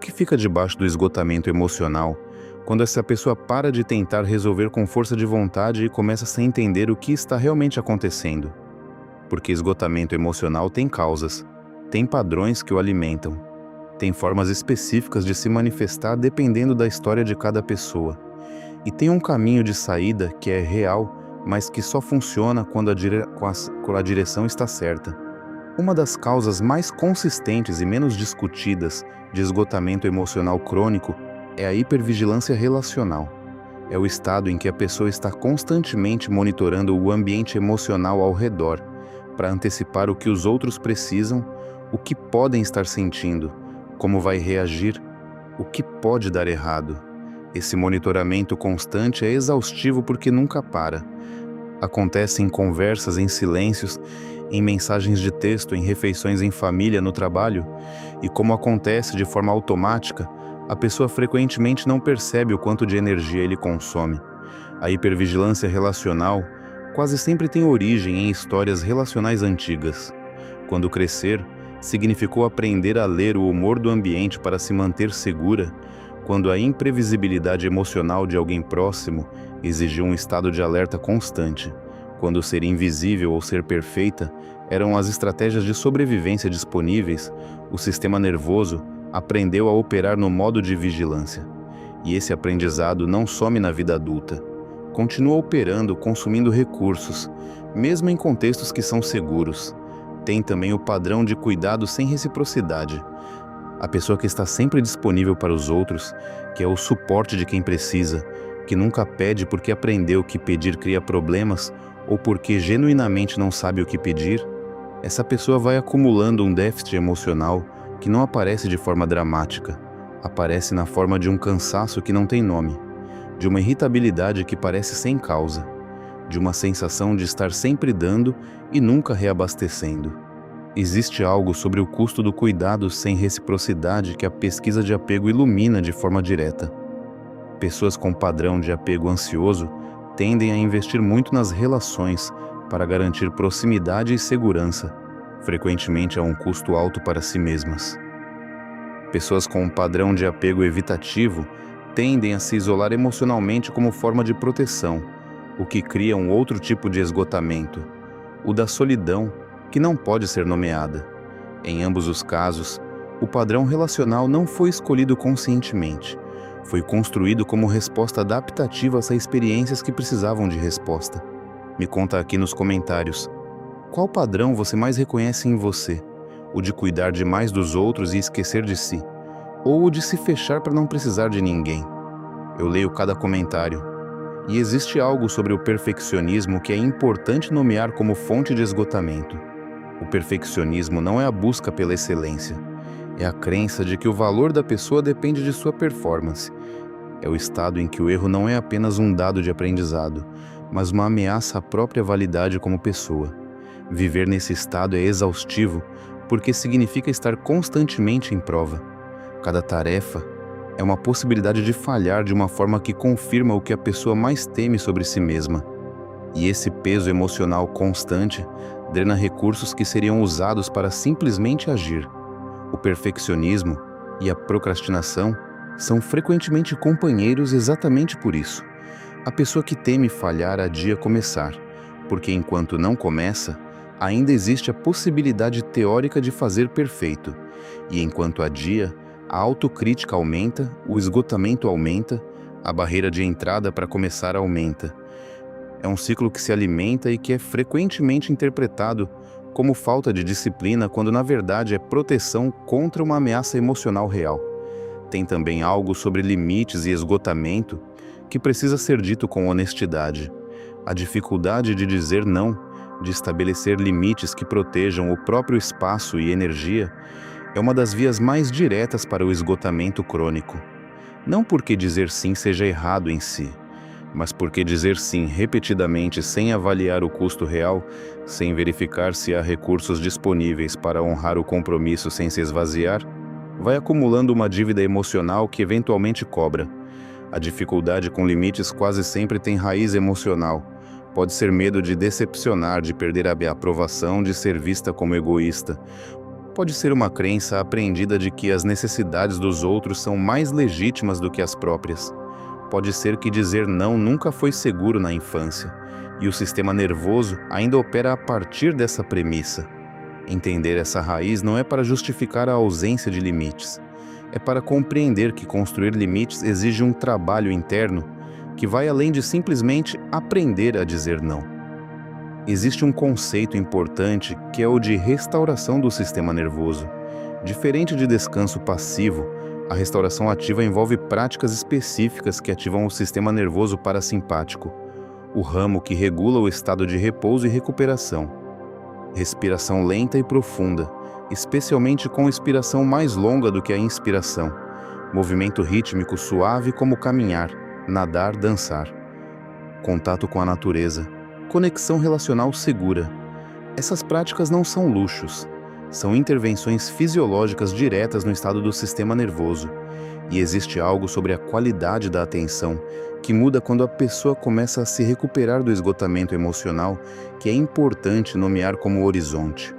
que fica debaixo do esgotamento emocional quando essa pessoa para de tentar resolver com força de vontade e começa a se entender o que está realmente acontecendo? Porque esgotamento emocional tem causas, tem padrões que o alimentam, tem formas específicas de se manifestar dependendo da história de cada pessoa. E tem um caminho de saída que é real, mas que só funciona quando a direção está certa. Uma das causas mais consistentes e menos discutidas de esgotamento emocional crônico é a hipervigilância relacional. É o estado em que a pessoa está constantemente monitorando o ambiente emocional ao redor, para antecipar o que os outros precisam, o que podem estar sentindo, como vai reagir, o que pode dar errado. Esse monitoramento constante é exaustivo porque nunca para. Acontece em conversas em silêncios, em mensagens de texto, em refeições em família, no trabalho, e como acontece de forma automática, a pessoa frequentemente não percebe o quanto de energia ele consome. A hipervigilância relacional quase sempre tem origem em histórias relacionais antigas. Quando crescer, significou aprender a ler o humor do ambiente para se manter segura, quando a imprevisibilidade emocional de alguém próximo exigiu um estado de alerta constante, quando ser invisível ou ser perfeita eram as estratégias de sobrevivência disponíveis, o sistema nervoso aprendeu a operar no modo de vigilância. E esse aprendizado não some na vida adulta. Continua operando, consumindo recursos, mesmo em contextos que são seguros. Tem também o padrão de cuidado sem reciprocidade. A pessoa que está sempre disponível para os outros, que é o suporte de quem precisa, que nunca pede porque aprendeu que pedir cria problemas ou porque genuinamente não sabe o que pedir, essa pessoa vai acumulando um déficit emocional que não aparece de forma dramática, aparece na forma de um cansaço que não tem nome, de uma irritabilidade que parece sem causa, de uma sensação de estar sempre dando e nunca reabastecendo. Existe algo sobre o custo do cuidado sem reciprocidade que a pesquisa de apego ilumina de forma direta. Pessoas com padrão de apego ansioso tendem a investir muito nas relações para garantir proximidade e segurança, frequentemente a um custo alto para si mesmas. Pessoas com um padrão de apego evitativo tendem a se isolar emocionalmente como forma de proteção, o que cria um outro tipo de esgotamento, o da solidão, que não pode ser nomeada. Em ambos os casos, o padrão relacional não foi escolhido conscientemente, foi construído como resposta adaptativa a experiências que precisavam de resposta. Me conta aqui nos comentários, qual padrão você mais reconhece em você? O de cuidar demais dos outros e esquecer de si? Ou o de se fechar para não precisar de ninguém? Eu leio cada comentário. E existe algo sobre o perfeccionismo que é importante nomear como fonte de esgotamento. O perfeccionismo não é a busca pela excelência. É a crença de que o valor da pessoa depende de sua performance. É o estado em que o erro não é apenas um dado de aprendizado, mas uma ameaça à própria validade como pessoa. Viver nesse estado é exaustivo porque significa estar constantemente em prova. Cada tarefa é uma possibilidade de falhar de uma forma que confirma o que a pessoa mais teme sobre si mesma. E esse peso emocional constante drena recursos que seriam usados para simplesmente agir. O perfeccionismo e a procrastinação são frequentemente companheiros exatamente por isso. A pessoa que teme falhar adia começar, porque enquanto não começa, ainda existe a possibilidade teórica de fazer perfeito. E enquanto adia, a autocrítica aumenta, o esgotamento aumenta, a barreira de entrada para começar aumenta. É um ciclo que se alimenta e que é frequentemente interpretado como falta de disciplina, quando na verdade é proteção contra uma ameaça emocional real. Tem também algo sobre limites e esgotamento que precisa ser dito com honestidade. A dificuldade de dizer não, de estabelecer limites que protejam o próprio espaço e energia, é uma das vias mais diretas para o esgotamento crônico. Não porque dizer sim seja errado em si, mas porque dizer sim repetidamente sem avaliar o custo real, sem verificar se há recursos disponíveis para honrar o compromisso sem se esvaziar, vai acumulando uma dívida emocional que eventualmente cobra. A dificuldade com limites quase sempre tem raiz emocional. Pode ser medo de decepcionar, de perder a aprovação, de ser vista como egoísta. Pode ser uma crença aprendida de que as necessidades dos outros são mais legítimas do que as próprias. Pode ser que dizer não nunca foi seguro na infância, e o sistema nervoso ainda opera a partir dessa premissa. Entender essa raiz não é para justificar a ausência de limites. É para compreender que construir limites exige um trabalho interno que vai além de simplesmente aprender a dizer não. Existe um conceito importante que é o de restauração do sistema nervoso. Diferente de descanso passivo, a restauração ativa envolve práticas específicas que ativam o sistema nervoso parasimpático, o ramo que regula o estado de repouso e recuperação. Respiração lenta e profunda, especialmente com expiração mais longa do que a inspiração. Movimento rítmico suave como caminhar, nadar, dançar. Contato com a natureza. Conexão relacional segura. Essas práticas não são luxos. São intervenções fisiológicas diretas no estado do sistema nervoso. E existe algo sobre a qualidade da atenção que muda quando a pessoa começa a se recuperar do esgotamento emocional, que é importante nomear como horizonte.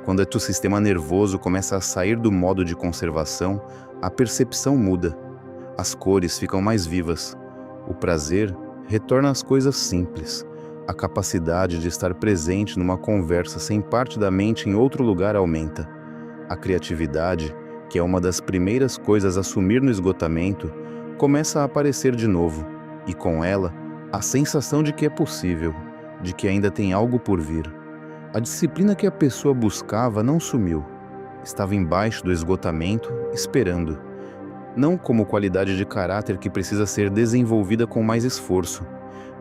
Quando o teu sistema nervoso começa a sair do modo de conservação, a percepção muda. As cores ficam mais vivas. O prazer retorna às coisas simples. A capacidade de estar presente numa conversa sem parte da mente em outro lugar aumenta. A criatividade, que é uma das primeiras coisas a sumir no esgotamento, começa a aparecer de novo, e com ela, a sensação de que é possível, de que ainda tem algo por vir. A disciplina que a pessoa buscava não sumiu. Estava embaixo do esgotamento, esperando. Não como qualidade de caráter que precisa ser desenvolvida com mais esforço,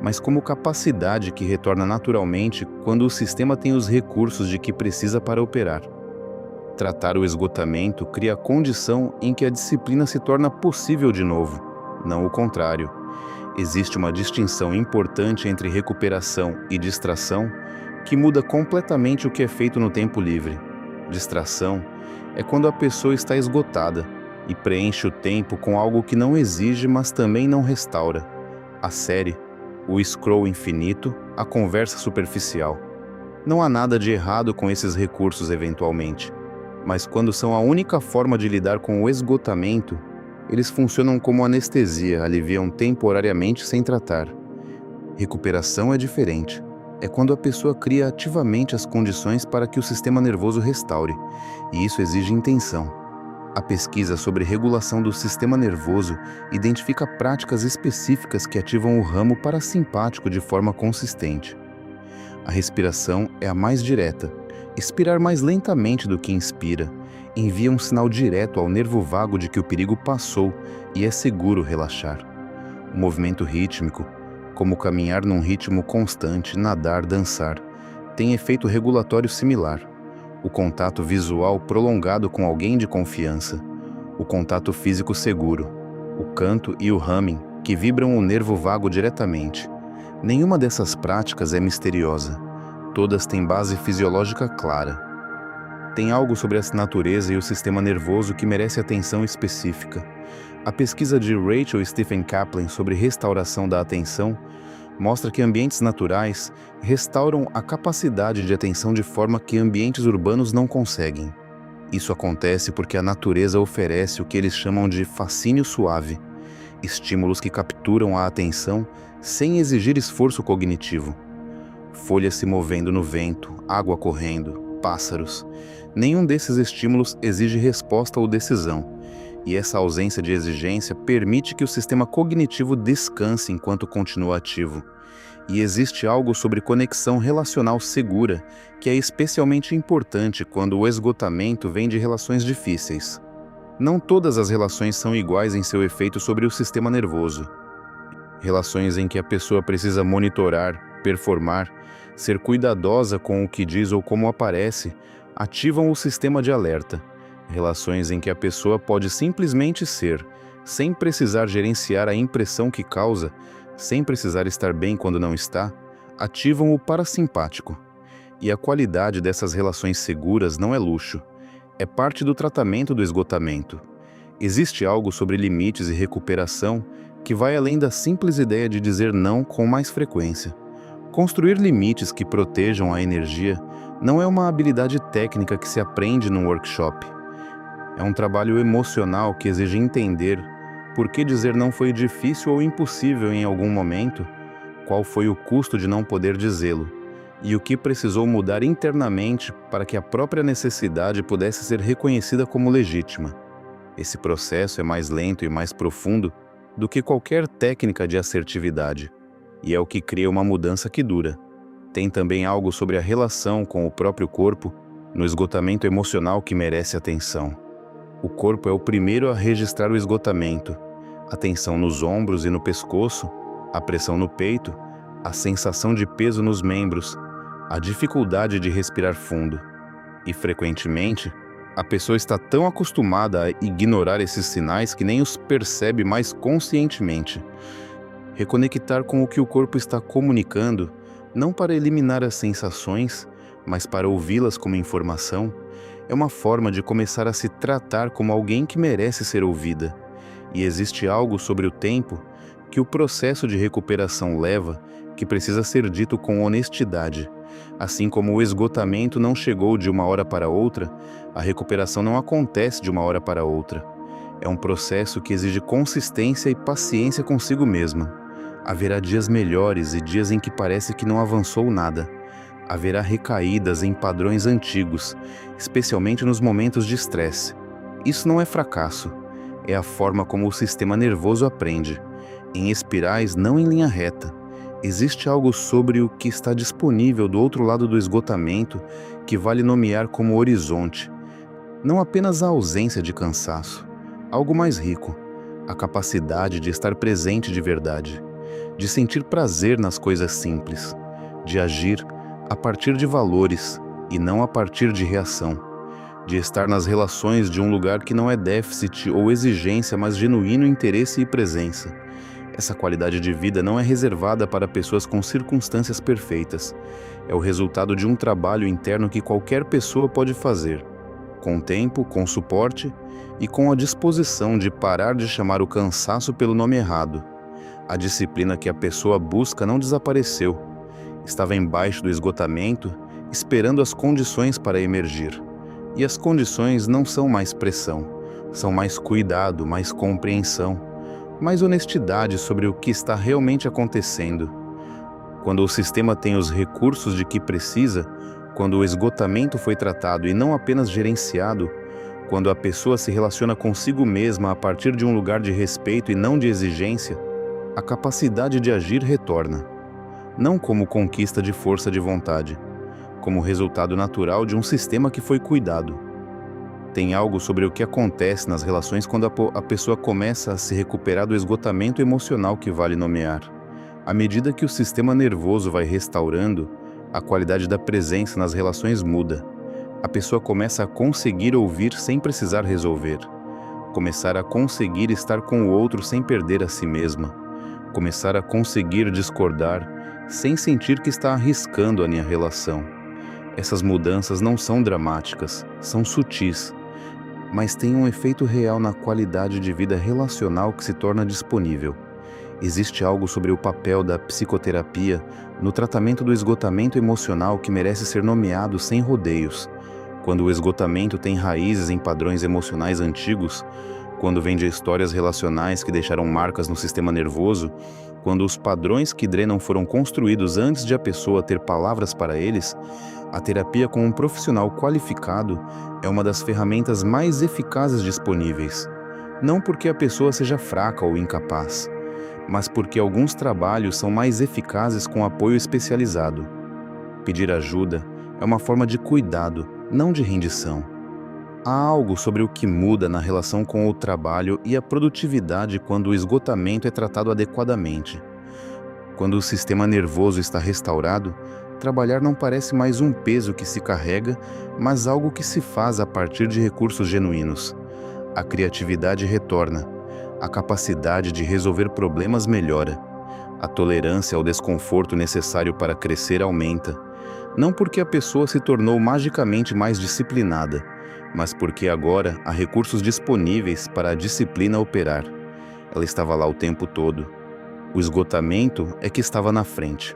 mas como capacidade que retorna naturalmente quando o sistema tem os recursos de que precisa para operar. Tratar o esgotamento cria a condição em que a disciplina se torna possível de novo, não o contrário. Existe uma distinção importante entre recuperação e distração que muda completamente o que é feito no tempo livre. Distração é quando a pessoa está esgotada e preenche o tempo com algo que não exige, mas também não restaura. A série, o scroll infinito, a conversa superficial. Não há nada de errado com esses recursos eventualmente, mas quando são a única forma de lidar com o esgotamento, eles funcionam como anestesia, aliviam temporariamente sem tratar. Recuperação é diferente. É quando a pessoa cria ativamente as condições para que o sistema nervoso restaure, e isso exige intenção. A pesquisa sobre regulação do sistema nervoso identifica práticas específicas que ativam o ramo parasimpático de forma consistente. A respiração é a mais direta. Expirar mais lentamente do que inspira envia um sinal direto ao nervo vago de que o perigo passou e é seguro relaxar. O movimento rítmico, como caminhar num ritmo constante, nadar, dançar, tem efeito regulatório similar. O contato visual prolongado com alguém de confiança, o contato físico seguro, o canto e o humming, que vibram o nervo vago diretamente. Nenhuma dessas práticas é misteriosa. Todas têm base fisiológica clara. Tem algo sobre essa natureza e o sistema nervoso que merece atenção específica. A pesquisa de Rachel e Stephen Kaplan sobre restauração da atenção mostra que ambientes naturais restauram a capacidade de atenção de forma que ambientes urbanos não conseguem. Isso acontece porque a natureza oferece o que eles chamam de fascínio suave, estímulos que capturam a atenção sem exigir esforço cognitivo. Folhas se movendo no vento, água correndo, pássaros. Nenhum desses estímulos exige resposta ou decisão, e essa ausência de exigência permite que o sistema cognitivo descanse enquanto continua ativo. E existe algo sobre conexão relacional segura que é especialmente importante quando o esgotamento vem de relações difíceis. Não todas as relações são iguais em seu efeito sobre o sistema nervoso. Relações em que a pessoa precisa monitorar, performar, ser cuidadosa com o que diz ou como aparece, ativam o sistema de alerta. Relações em que a pessoa pode simplesmente ser, sem precisar gerenciar a impressão que causa, sem precisar estar bem quando não está, ativam o parasimpático. E a qualidade dessas relações seguras não é luxo, é parte do tratamento do esgotamento. Existe algo sobre limites e recuperação que vai além da simples ideia de dizer não com mais frequência. Construir limites que protejam a energia Não é uma habilidade técnica que se aprende num workshop. É um trabalho emocional que exige entender por que dizer não foi difícil ou impossível em algum momento, qual foi o custo de não poder dizê-lo, e o que precisou mudar internamente para que a própria necessidade pudesse ser reconhecida como legítima. Esse processo é mais lento e mais profundo do que qualquer técnica de assertividade, e é o que cria uma mudança que dura. Tem também algo sobre a relação com o próprio corpo, no esgotamento emocional que merece atenção. O corpo é o primeiro a registrar o esgotamento. A tensão nos ombros e no pescoço, a pressão no peito, a sensação de peso nos membros, a dificuldade de respirar fundo. E, frequentemente, a pessoa está tão acostumada a ignorar esses sinais que nem os percebe mais conscientemente. Reconectar com o que o corpo está comunicando, não para eliminar as sensações, mas para ouvi-las como informação, é uma forma de começar a se tratar como alguém que merece ser ouvida. E existe algo sobre o tempo que o processo de recuperação leva, que precisa ser dito com honestidade. Assim como o esgotamento não chegou de uma hora para outra, a recuperação não acontece de uma hora para outra. É um processo que exige consistência e paciência consigo mesma. Haverá dias melhores e dias em que parece que não avançou nada. Haverá recaídas em padrões antigos, especialmente nos momentos de estresse. Isso não é fracasso, é a forma como o sistema nervoso aprende, em espirais, não em linha reta. Existe algo sobre o que está disponível do outro lado do esgotamento que vale nomear como horizonte. Não apenas a ausência de cansaço, algo mais rico, a capacidade de estar presente de verdade, de sentir prazer nas coisas simples, de agir a partir de valores e não a partir de reação, de estar nas relações de um lugar que não é déficit ou exigência, mas genuíno interesse e presença. Essa qualidade de vida não é reservada para pessoas com circunstâncias perfeitas. É o resultado de um trabalho interno que qualquer pessoa pode fazer, com tempo, com suporte e com a disposição de parar de chamar o cansaço pelo nome errado. A disciplina que a pessoa busca não desapareceu. Estava embaixo do esgotamento, esperando as condições para emergir. E as condições não são mais pressão, são mais cuidado, mais compreensão, mais honestidade sobre o que está realmente acontecendo. Quando o sistema tem os recursos de que precisa, quando o esgotamento foi tratado e não apenas gerenciado, quando a pessoa se relaciona consigo mesma a partir de um lugar de respeito e não de exigência, a capacidade de agir retorna, não como conquista de força de vontade, como resultado natural de um sistema que foi cuidado. Tem algo sobre o que acontece nas relações quando a pessoa começa a se recuperar do esgotamento emocional que vale nomear. À medida que o sistema nervoso vai restaurando, a qualidade da presença nas relações muda. A pessoa começa a conseguir ouvir sem precisar resolver. Começar a conseguir estar com o outro sem perder a si mesma. Começar a conseguir discordar sem sentir que está arriscando a minha relação. Essas mudanças não são dramáticas, são sutis, mas têm um efeito real na qualidade de vida relacional que se torna disponível. Existe algo sobre o papel da psicoterapia no tratamento do esgotamento emocional que merece ser nomeado sem rodeios. Quando o esgotamento tem raízes em padrões emocionais antigos, quando vem de histórias relacionais que deixaram marcas no sistema nervoso, quando os padrões que drenam foram construídos antes de a pessoa ter palavras para eles, a terapia com um profissional qualificado é uma das ferramentas mais eficazes disponíveis. Não porque a pessoa seja fraca ou incapaz, mas porque alguns trabalhos são mais eficazes com apoio especializado. Pedir ajuda é uma forma de cuidado, não de rendição. Há algo sobre o que muda na relação com o trabalho e a produtividade quando o esgotamento é tratado adequadamente. Quando o sistema nervoso está restaurado, trabalhar não parece mais um peso que se carrega, mas algo que se faz a partir de recursos genuínos. A criatividade retorna, a capacidade de resolver problemas melhora, a tolerância ao desconforto necessário para crescer aumenta, não porque a pessoa se tornou magicamente mais disciplinada, mas porque agora há recursos disponíveis para a disciplina operar. Ela estava lá o tempo todo. O esgotamento é que estava na frente.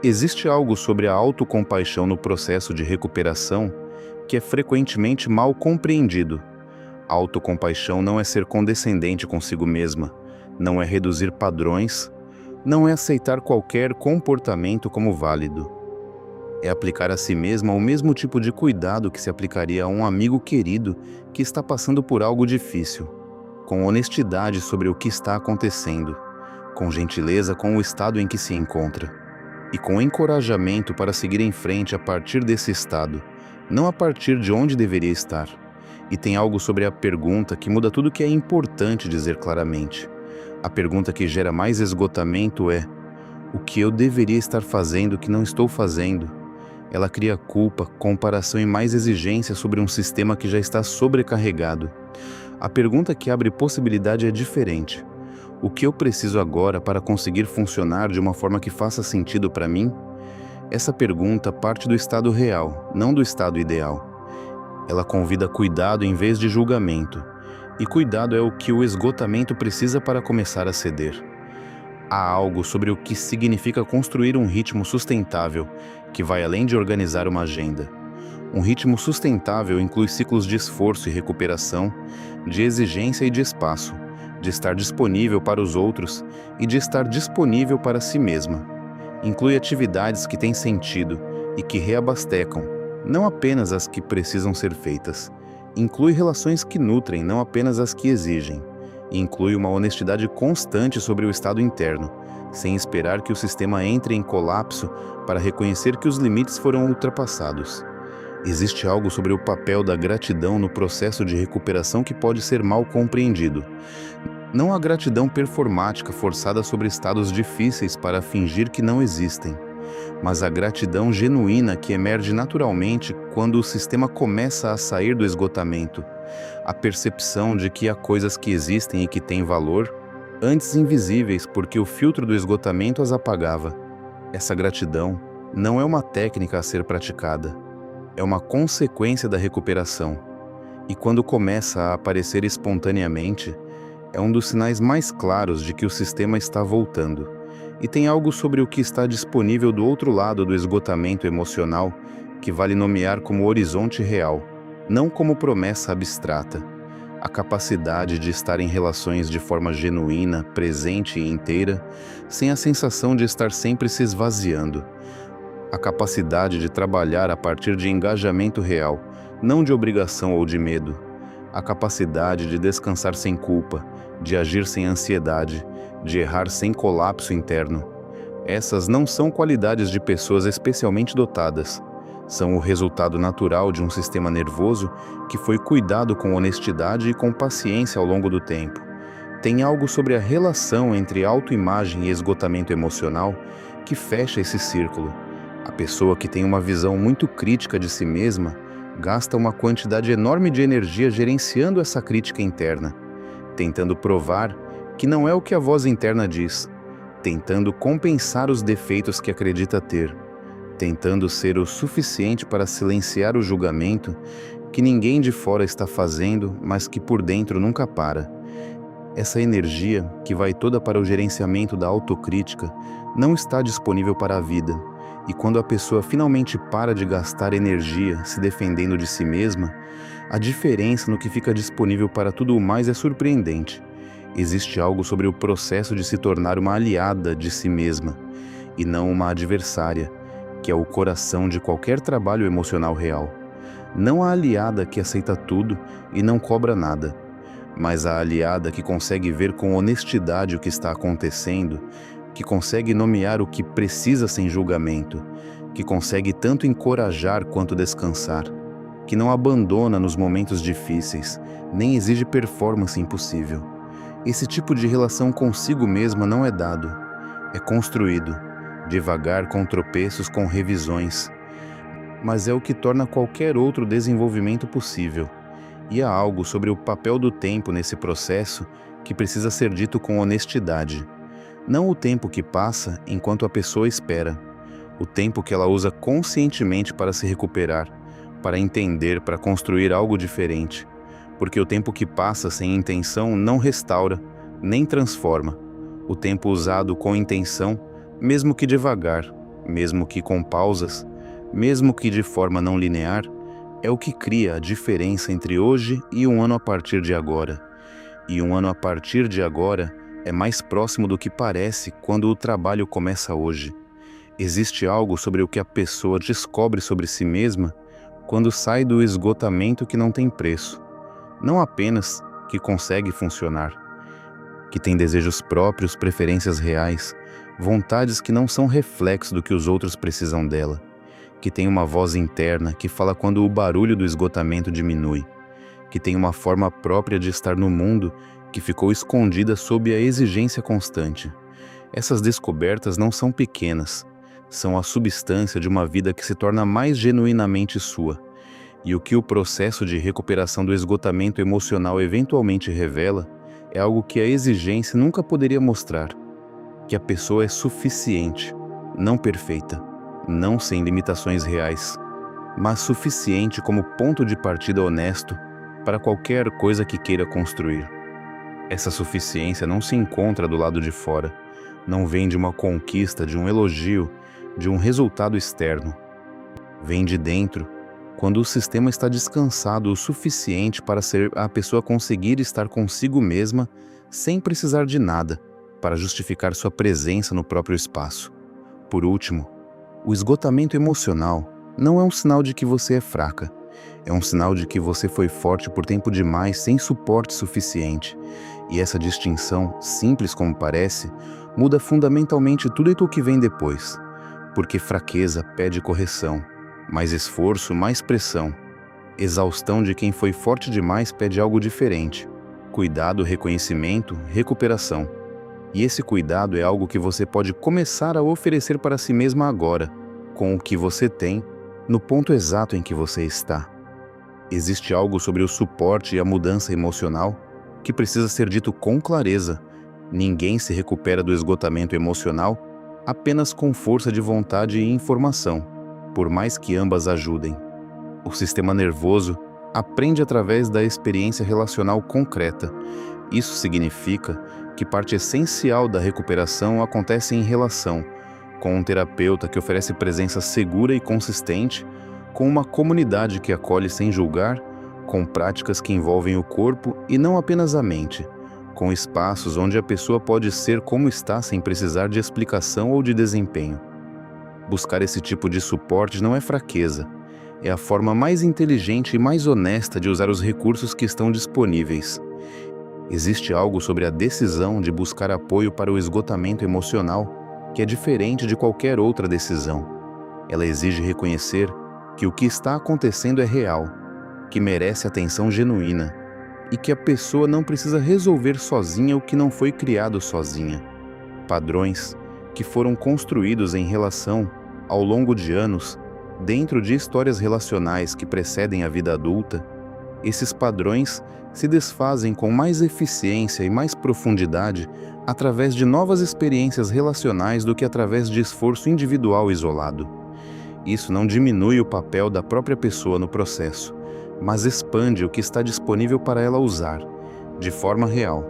Existe algo sobre a autocompaixão no processo de recuperação que é frequentemente mal compreendido. A autocompaixão não é ser condescendente consigo mesma, não é reduzir padrões, não é aceitar qualquer comportamento como válido. É aplicar a si mesma o mesmo tipo de cuidado que se aplicaria a um amigo querido que está passando por algo difícil, com honestidade sobre o que está acontecendo, com gentileza com o estado em que se encontra, e com encorajamento para seguir em frente a partir desse estado, não a partir de onde deveria estar. E tem algo sobre a pergunta que muda tudo que é importante dizer claramente. A pergunta que gera mais esgotamento é: o que eu deveria estar fazendo que não estou fazendo? Ela cria culpa, comparação e mais exigência sobre um sistema que já está sobrecarregado. A pergunta que abre possibilidade é diferente. O que eu preciso agora para conseguir funcionar de uma forma que faça sentido para mim? Essa pergunta parte do estado real, não do estado ideal. Ela convida cuidado em vez de julgamento. E cuidado é o que o esgotamento precisa para começar a ceder. Há algo sobre o que significa construir um ritmo sustentável, que vai além de organizar uma agenda. Um ritmo sustentável inclui ciclos de esforço e recuperação, de exigência e de espaço, de estar disponível para os outros e de estar disponível para si mesma. Inclui atividades que têm sentido e que reabastecam, não apenas as que precisam ser feitas. Inclui relações que nutrem, não apenas as que exigem. E inclui uma honestidade constante sobre o estado interno, sem esperar que o sistema entre em colapso para reconhecer que os limites foram ultrapassados. Existe algo sobre o papel da gratidão no processo de recuperação que pode ser mal compreendido. Não a gratidão performática forçada sobre estados difíceis para fingir que não existem, mas a gratidão genuína que emerge naturalmente quando o sistema começa a sair do esgotamento. A percepção de que há coisas que existem e que têm valor, antes invisíveis porque o filtro do esgotamento as apagava. Essa gratidão não é uma técnica a ser praticada, é uma consequência da recuperação. E quando começa a aparecer espontaneamente, é um dos sinais mais claros de que o sistema está voltando. E tem algo sobre o que está disponível do outro lado do esgotamento emocional que vale nomear como horizonte real, não como promessa abstrata. A capacidade de estar em relações de forma genuína, presente e inteira, sem a sensação de estar sempre se esvaziando. A capacidade de trabalhar a partir de engajamento real, não de obrigação ou de medo. A capacidade de descansar sem culpa, de agir sem ansiedade, de errar sem colapso interno. Essas não são qualidades de pessoas especialmente dotadas. São o resultado natural de um sistema nervoso que foi cuidado com honestidade e com paciência ao longo do tempo. Tem algo sobre a relação entre autoimagem e esgotamento emocional que fecha esse círculo. A pessoa que tem uma visão muito crítica de si mesma gasta uma quantidade enorme de energia gerenciando essa crítica interna, tentando provar que não é o que a voz interna diz, tentando compensar os defeitos que acredita ter, tentando ser o suficiente para silenciar o julgamento que ninguém de fora está fazendo, mas que por dentro nunca para. Essa energia, que vai toda para o gerenciamento da autocrítica, não está disponível para a vida. E quando a pessoa finalmente para de gastar energia se defendendo de si mesma, a diferença no que fica disponível para tudo o mais é surpreendente. Existe algo sobre o processo de se tornar uma aliada de si mesma, e não uma adversária, que é o coração de qualquer trabalho emocional real. Não a aliada que aceita tudo e não cobra nada, mas a aliada que consegue ver com honestidade o que está acontecendo, que consegue nomear o que precisa sem julgamento, que consegue tanto encorajar quanto descansar, que não abandona nos momentos difíceis, nem exige performance impossível. Esse tipo de relação consigo mesma não é dado, é construído, devagar, com tropeços, com revisões, mas é o que torna qualquer outro desenvolvimento possível. E há algo sobre o papel do tempo nesse processo que precisa ser dito com honestidade. Não o tempo que passa enquanto a pessoa espera, o tempo que ela usa conscientemente para se recuperar, para entender, para construir algo diferente. Porque o tempo que passa sem intenção não restaura, nem transforma. O tempo usado com intenção, mesmo que devagar, mesmo que com pausas, mesmo que de forma não linear, é o que cria a diferença entre hoje e um ano a partir de agora. E um ano a partir de agora é mais próximo do que parece quando o trabalho começa hoje. Existe algo sobre o que a pessoa descobre sobre si mesma quando sai do esgotamento que não tem preço. Não apenas que consegue funcionar, que tem desejos próprios, preferências reais, vontades que não são reflexo do que os outros precisam dela, que tem uma voz interna que fala quando o barulho do esgotamento diminui, que tem uma forma própria de estar no mundo que ficou escondida sob a exigência constante. Essas descobertas não são pequenas, são a substância de uma vida que se torna mais genuinamente sua. E o que o processo de recuperação do esgotamento emocional eventualmente revela é algo que a exigência nunca poderia mostrar, que a pessoa é suficiente, não perfeita, não sem limitações reais, mas suficiente como ponto de partida honesto para qualquer coisa que queira construir. Essa suficiência não se encontra do lado de fora, não vem de uma conquista, de um elogio, de um resultado externo. Vem de dentro, quando o sistema está descansado o suficiente para a pessoa conseguir estar consigo mesma sem precisar de nada para justificar sua presença no próprio espaço. Por último, o esgotamento emocional não é um sinal de que você é fraca. É um sinal de que você foi forte por tempo demais sem suporte suficiente. E essa distinção, simples como parece, muda fundamentalmente tudo o que vem depois. Porque fraqueza pede correção, mais esforço, mais pressão. Exaustão de quem foi forte demais pede algo diferente. Cuidado, reconhecimento, recuperação. E esse cuidado é algo que você pode começar a oferecer para si mesma agora, com o que você tem, no ponto exato em que você está. Existe algo sobre o suporte e a mudança emocional que precisa ser dito com clareza. Ninguém se recupera do esgotamento emocional apenas com força de vontade e informação, por mais que ambas ajudem. O sistema nervoso aprende através da experiência relacional concreta. Isso significa que parte essencial da recuperação acontece em relação com um terapeuta que oferece presença segura e consistente, com uma comunidade que acolhe sem julgar, com práticas que envolvem o corpo e não apenas a mente, com espaços onde a pessoa pode ser como está sem precisar de explicação ou de desempenho. Buscar esse tipo de suporte não é fraqueza, é a forma mais inteligente e mais honesta de usar os recursos que estão disponíveis. Existe algo sobre a decisão de buscar apoio para o esgotamento emocional que é diferente de qualquer outra decisão. Ela exige reconhecer que o que está acontecendo é real, que merece atenção genuína e que a pessoa não precisa resolver sozinha o que não foi criado sozinha. Padrões que foram construídos em relação, ao longo de anos, dentro de histórias relacionais que precedem a vida adulta, esses padrões se desfazem com mais eficiência e mais profundidade através de novas experiências relacionais do que através de esforço individual isolado. Isso não diminui o papel da própria pessoa no processo, mas expande o que está disponível para ela usar, de forma real.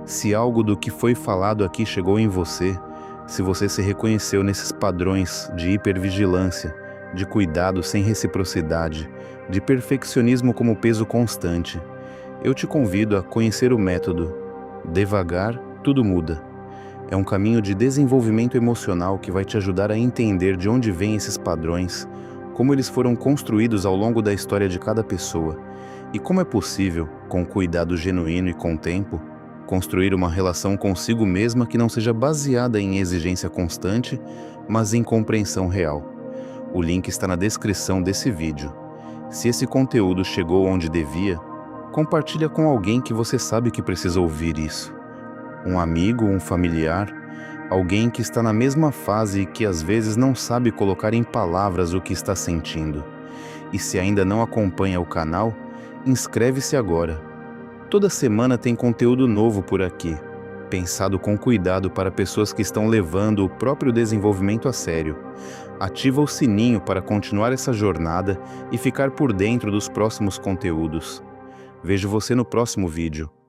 Se algo do que foi falado aqui chegou em você, se você se reconheceu nesses padrões de hipervigilância, de cuidado sem reciprocidade, de perfeccionismo como peso constante, eu te convido a conhecer o método. Devagar, tudo muda. É um caminho de desenvolvimento emocional que vai te ajudar a entender de onde vêm esses padrões, como eles foram construídos ao longo da história de cada pessoa, e como é possível, com cuidado genuíno e com tempo, construir uma relação consigo mesma que não seja baseada em exigência constante, mas em compreensão real. O link está na descrição desse vídeo. Se esse conteúdo chegou onde devia, compartilha com alguém que você sabe que precisa ouvir isso. Um amigo, um familiar, alguém que está na mesma fase e que às vezes não sabe colocar em palavras o que está sentindo. E se ainda não acompanha o canal, inscreve-se agora. Toda semana tem conteúdo novo por aqui, pensado com cuidado para pessoas que estão levando o próprio desenvolvimento a sério. Ativa o sininho para continuar essa jornada e ficar por dentro dos próximos conteúdos. Vejo você no próximo vídeo.